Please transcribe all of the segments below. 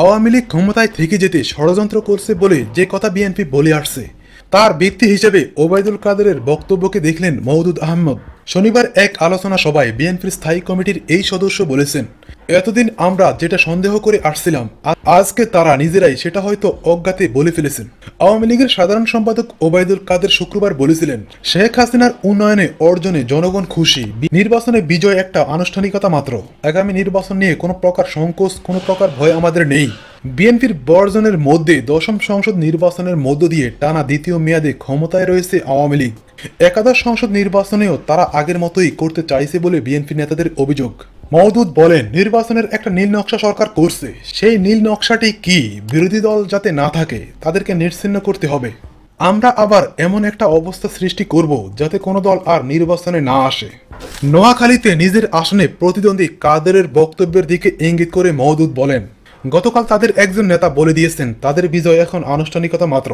আওয়ামী লীগ ক্ষমতায় থেকে যেতে ষড়যন্ত্র করছে বলে যে কথা বিএনপি বলে আসছে তার ভিত্তি হিসেবে ওবায়দুল কাদেরের বক্তব্যকে দেখলেন মওদুদ আহমদ। শনিবার এক আলোচনা সভায় বিএনপির স্থায়ী কমিটির এই সদস্য বলেছেন, এতদিন আমরা যেটা সন্দেহ করে আসছিলাম আজকে তারা নিজেরাই সেটা হয়তো অজ্ঞাতে বলে ফেলেছেন। আওয়ামী লীগের সাধারণ সম্পাদক ওবায়দুল কাদের শুক্রবার বলেছিলেন, শেখ হাসিনার উন্নয়নে অর্জনে জনগণ খুশি, নির্বাচনে বিজয় একটা আনুষ্ঠানিকতা মাত্র। আগামী নির্বাচন নিয়ে কোনো প্রকার সংকোচ, কোনো প্রকার ভয় আমাদের নেই। বিএনপির বর্জনের মধ্যে দশম সংসদ নির্বাচনের মধ্য দিয়ে টানা দ্বিতীয় মেয়াদে ক্ষমতায় রয়েছে আওয়ামী লীগ। একাদশ সংসদ নির্বাচনেও তারা আগের মতোই করতে চাইছে বলে বিএনপি নেতাদের অভিযোগ। মওদুদ বলেন, নির্বাচনের একটা নীল নকশা সরকার করছে, সেই নীল নকশাটি কি? বিরোধী দল যাতে না থাকে তাদেরকে নিশ্চিহ্ন করতে হবে। আমরা আবার এমন একটা অবস্থা সৃষ্টি করব যাতে কোনো দল আর নির্বাচনে না আসে। নোয়াখালীতে নিজের আসনে প্রতিদ্বন্দ্বী কাদেরের বক্তব্যের দিকে ইঙ্গিত করে মওদুদ বলেন, গতকাল তাদের একজন নেতা বলে দিয়েছেন তাদের বিজয় এখন আনুষ্ঠানিকতা মাত্র।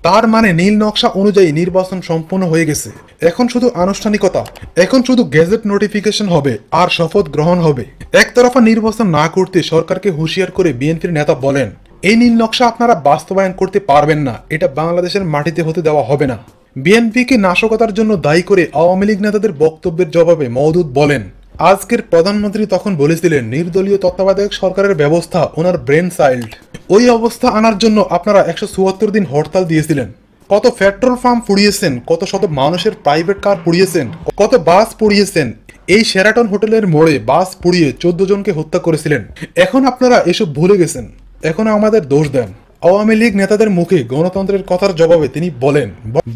তার মানে নীল নকশা অনুযায়ী নির্বাচন সম্পূর্ণ হয়ে গেছে, এখন শুধু আনুষ্ঠানিকতা, এখন শুধু গেজেট নোটিফিকেশন হবে আর শপথ গ্রহণ হবে। একতরফা নির্বাচন না করতে সরকারকে হুঁশিয়ার করে বিএনপির নেতা বলেন, এই নীল নকশা আপনারা বাস্তবায়ন করতে পারবেন না, এটা বাংলাদেশের মাটিতে হতে দেওয়া হবে না। বিএনপিকে নাশকতার জন্য দায়ী করে আওয়ামী লীগ নেতাদের বক্তব্যের জবাবে মওদুদ বলেন, আজকের প্রধানমন্ত্রী তখন বলেছিলেন নির্দলীয় তত্ত্বাবধায়ক সরকারের ব্যবস্থা ওনার ব্রেন চাইল্ড। ওই অবস্থা আনার জন্য আপনারা 174 দিন হরতাল দিয়েছিলেন। কত পেট্রোল পাম্প পুড়িয়েছেন, কত শত মানুষের প্রাইভেট কার পুড়িয়েছেন, কত বাস পুড়িয়েছেন। এই শেরাটন হোটেলের মোড়ে বাস পুড়িয়ে 14 জনকে হত্যা করেছিলেন। এখন আপনারা এসব ভুলে গেছেন, এখন আমাদের দোষ দেন। আওয়ামী লীগ নেতাদের মুখে গণতন্ত্রের কথার জবাবে তিনি বলেন,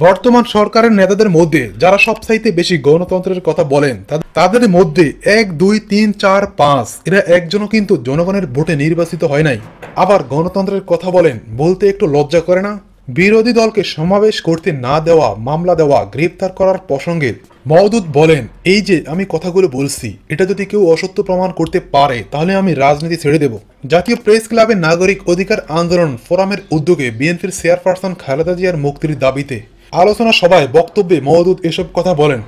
বর্তমান সরকারের নেতাদের মধ্যে যারা সবচাইতে বেশি গণতন্ত্রের কথা বলেন তাদের মধ্যে 1, 2, 3, 4, 5 এরা একজনও কিন্তু জনগণের ভোটে নির্বাচিত হয় নাই। আবার গণতন্ত্রের কথা বলেন, বলতে একটু লজ্জা করে না? বিরোধী দলকে সমাবেশ করতে না দেওয়া, মামলা দেওয়া, গ্রেপ্তার করার প্রসঙ্গে মওদুদ বলেন, এই যে আমি কথাগুলো বলছি এটা যদি কেউ অসত্য প্রমাণ করতে পারে তাহলে আমি রাজনীতি ছেড়ে দেব। জাতীয় প্রেস ক্লাবের নাগরিক অধিকার আন্দোলন ফোরামের উদ্যোগে বিএনপির চেয়ারপারসন খালেদা জিয়ার মুক্তির দাবিতে আলোচনা সভায় বক্তব্যে মওদুদ এসব কথা বলেন।